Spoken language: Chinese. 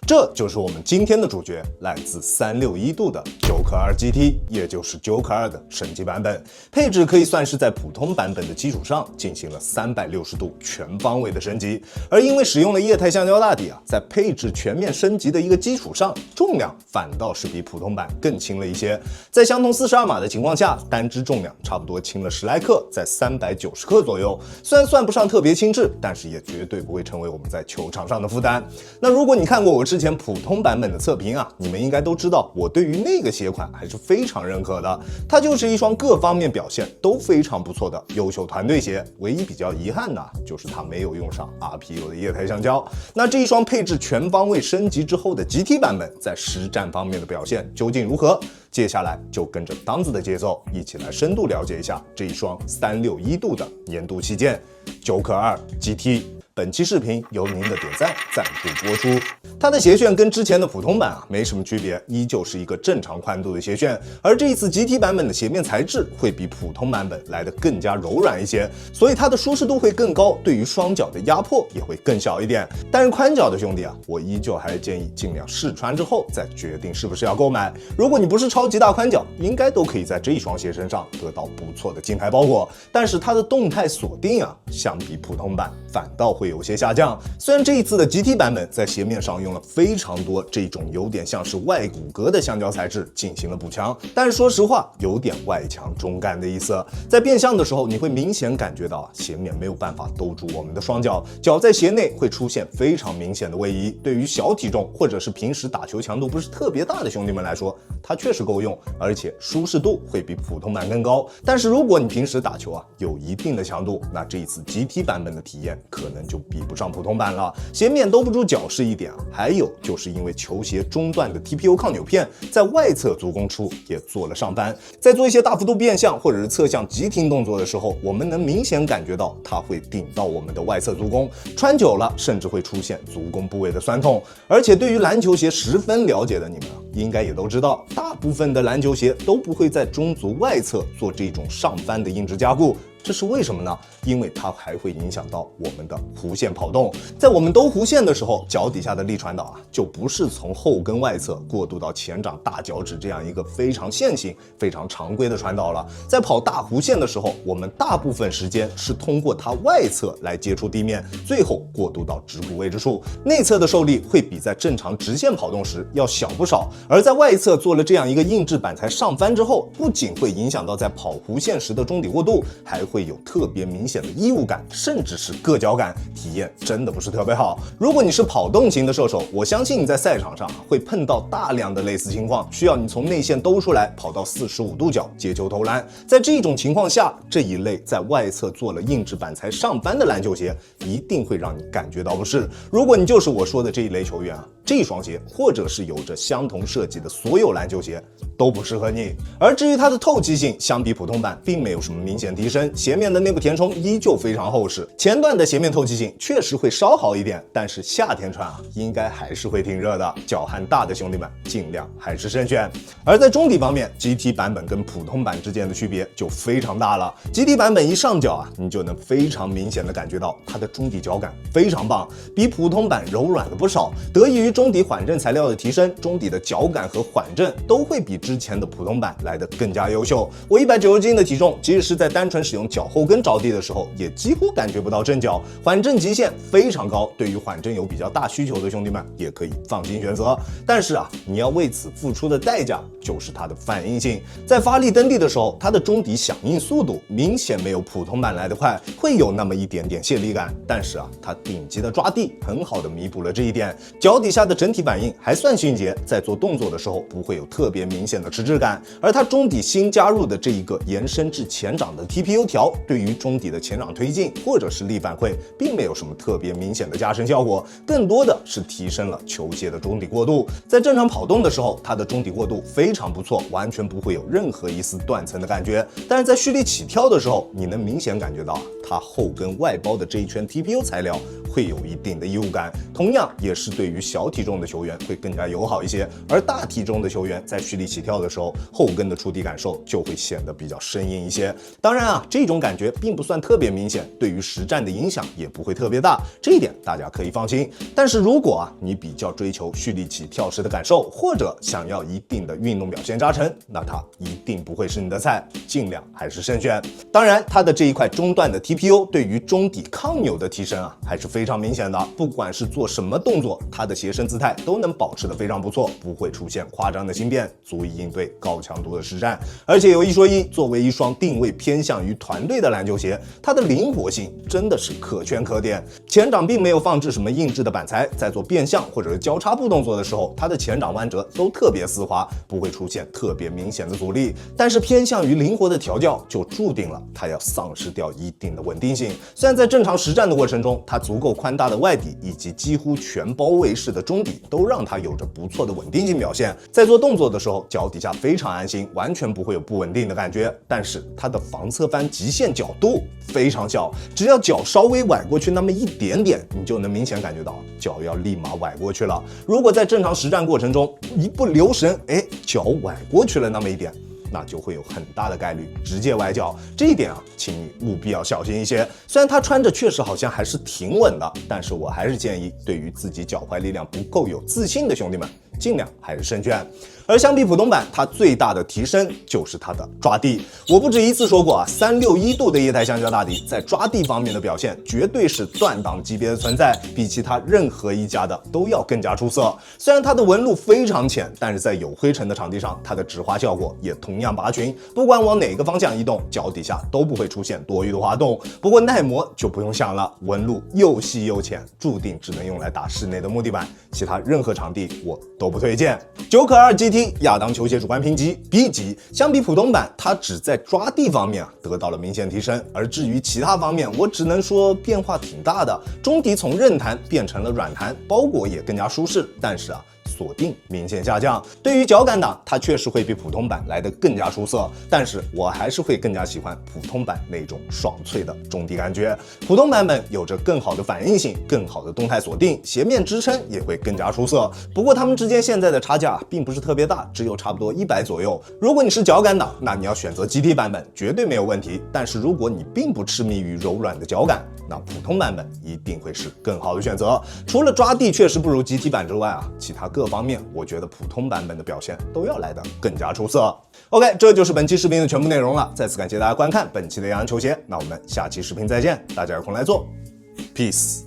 這就是我們今天的主角，來自361度的 Joker 2 GT， 也就是 Joker 2的升级版本。配置可以算是在普通版本的基础上进行了360度全方位的升级，而因为使用了液态橡胶大底在配置全面升级的一个基礎上，重量反倒是比普通版更轻了一些。在相同42碼的情況下，單支重量差不多輕了10來克，在390克左右。雖然算不上特別輕質，但是也絕對不會成為我們在球場上的負擔。那如果你看過我之前普通版本的測評你們應該都知道，我對於那個鞋款還是非常認可的。它就是一雙各方面表現都非常不錯的優秀團隊鞋，唯一比較遺憾的就是它沒有用上 RPU 的液態橡膠。那這一雙配置全方位升級之後的 GT 版本，在實戰方面的表現究竟如何？接下來就跟着當子的節奏，一起來深度了解一下這一雙361度的年度旗艦 Joker 2 GT。本期視頻由您的點讚贊助播出。它的鞋楦跟之前的普通版沒什麼區別，依舊是一個正常寬度的鞋楦。而這一次 GT 版本的鞋面材質會比普通版本來得更加柔軟一些，所以它的舒適度會更高，對於雙腳的壓迫也會更小一點。但是寬腳的兄弟我依舊還是建議盡量試穿之後再決定是不是要購買。如果你不是超級大寬腳，應該都可以在這一雙鞋身上得到不錯的靜態包裹。但是它的動態鎖定相比普通版反倒會有些下降。雖然這一次的 GT 版本在鞋面上用了非常多這種有點像是外骨骼的橡膠材質進行了補強，但是說實話有點外強中乾的意思。在變相的時候，你會明顯感覺到鞋面沒有辦法兜住我們的雙腳，腳在鞋內會出現非常明顯的位移。對於小體重或者是平時打球強度不是特別大的兄弟們來說，它確實夠用，而且舒適度會比普通版更高。但是如果你平時打球有一定的強度，那這一次 GT 版本的體驗可能就比不上普通版了。鞋面兜不住腳是一點還有就是因為球鞋中段的 TPU 抗扭片在外側足弓處也做了上翻，在做一些大幅度變向或者是側向急停動作的時候，我們能明顯感覺到它會頂到我們的外側足弓，穿久了甚至會出現足弓部位的痠痛。而且對於籃球鞋十分了解的你們應該也都知道，大部分的籃球鞋都不會在中足外側做這種上翻的硬質加固。這是為什麼呢？因為它還會影響到我們的弧線跑動。在我們兜弧線的時候，腳底下的力傳導就不是從後跟外側過渡到前掌大腳趾這樣一個非常線性、非常常規的傳導了。在跑大弧線的時候，我們大部分時間是通過它外側來接觸地面，最後過渡到指骨位置處。內側的受力會比在正常直線跑動時要小不少。而在外側做了這樣一個硬質板材上翻之後，不僅會影響到在跑弧線時的中底過渡，還會有特別明顯的異物感，甚至是硌腳感，體驗真的不是特別好。如果你是跑動型的射手，我相信你在賽場上會碰到大量的類似情況，需要你從內線兜出來跑到45度角接球投籃。在這種情況下，這一類在外側做了硬質板材上翻的籃球鞋一定會讓你感覺到不適。如果你就是我說的這一類球員這雙鞋或者是有着相同設計的所有籃球鞋都不適合你。而至於它的透氣性，相比普通版並沒有什麼明顯提升，鞋面的內部填充依舊非常厚實。前段的鞋面透氣性確實會稍好一點，但是夏天穿應該還是會挺熱的，腳汗大的兄弟們盡量還是慎選。而在中底方面， GT 版本跟普通版之間的區別就非常大了。 GT 版本一上腳你就能非常明顯的感覺到它的中底腳感非常棒，比普通版柔軟了不少。得益於中底緩震材料的提升，中底的腳感和緩震都會比之前的普通版來得更加優秀。我190斤的體重，即使是在單純使用腳後跟着地的時候，也幾乎感覺不到震腳，緩震極限非常高。對於緩震有比較大需求的兄弟們，也可以放心選擇。但是你要為此付出的代價就是它的反應性。在發力蹬地的時候，它的中底響應速度明顯沒有普通版來得快，會有那麼一點點泄力感。但是它頂級的抓地很好的彌補了這一點，腳底下的整體反應還算迅捷，在做動作的時候不會有特別明顯的遲滯感。而它中底新加入的這一個延伸至前掌的 TPU 條，對於中底的前掌推進或者是力反饋並沒有什麼特別明顯的加深效果，更多的是提升了球鞋的中底過渡。在正常跑動的時候，它的中底過渡非常不錯，完全不會有任何一絲斷層的感覺。但是在蓄力起跳的時候，你能明顯感覺到它後跟外包的這一圈 TPU 材料會有一定的異物感，同樣也是對於小體體重的球員會更加友好一些，而大體重的球員在蓄力起跳的时候，后跟的触地感受就会显得比較生硬一些。当然啊，这种感觉并不算特別明顯，對於實戰的影響也不會特別大，這一點大家可以放心。但是如果你比較追求蓄力起跳時的感受，或者想要一定的運動表現加成，那它一定不會是你的菜，盡量還是慎選。當然，它的這一塊中段的 TPU 對於中底抗扭的提升啊，還是非常明顯的。不管是做什麼動作，它的斜身姿態都能保持得非常不錯，不會出現誇張的心變，足以應對高強度的實戰。而且有一說一，作為一雙定位偏向於團隊的籃球鞋，它的靈活性真的是可圈可點。前掌並沒有放置什麼硬質的板材，在做變向或者是交叉步動作的時候，它的前掌彎折都特別絲滑，不會出現特別明顯的阻力。但是偏向於靈活的調教，就注定了它要喪失掉一定的穩定性。雖然在正常實戰的過程中，它足夠寬大的外底以及幾乎全包圍式的中底，都讓它有着不錯的穩定性表現。在做動作的時候，腳底下非常安心，完全不會有不穩定的感覺。但是它的防側翻極限角度非常小，只要腳稍微崴過去那麼一點點，你就能明顯感覺到腳要立馬崴過去了。如果在正常實戰過程中一不留神，腳崴過去了那麼一點，那就會有很大的概率直接崴腳。這一點啊，請你務必要小心一些。雖然它穿着確實好像還是挺穩的，但是我還是建議对於自己腳踝力量不夠有自信的兄弟們，盡量還是慎選。而相比普通版，它最大的提升就是它的抓地。我不止一次說過啊，361度的液態橡膠大底在抓地方面的表現絕對是斷檔級別的存在，比其他任何一家的都要更加出色。雖然它的紋路非常淺，但是在有灰塵的場地上，它的止滑效果也同樣拔群，不管往哪個方向移動，腳底下都不會出現多餘的滑動。不過耐磨就不用想了，紋路又細又淺，注定只能用來打室內的木地板，其他任何場地我都不推薦。9可2 GT 亞當球鞋主觀評級 B 級，相比普通版，它只在抓地方面得到了明顯提升，而至於其他方面，我只能說變化挺大的。中底從韌彈變成了軟彈，包裹也更加舒適，但是鎖定明顯下降。对於腳感黨，它確實會比普通版來得更加出色，但是我還是會更加喜歡普通版那種爽脆的中底感覺。普通版本有着更好的反應性，更好的動態鎖定，鞋面支撐也會更加出色。不過它們之間現在的差價並不是特別大，只有差不多100左右。如果你是腳感黨，那你要選擇 GT 版本絕對沒有問題。但是如果你並不痴迷於柔軟的腳感，那普通版本一定會是更好的選擇。除了抓地確實不如 GT 版之外其他各方面我覺得普通版本的表現都要來得更加出色。OK， 這就是本期視頻的全部內容了。再次感謝大家觀看本期的洋洋球鞋，那我們下期視頻再見，大家有空來做 ，Peace。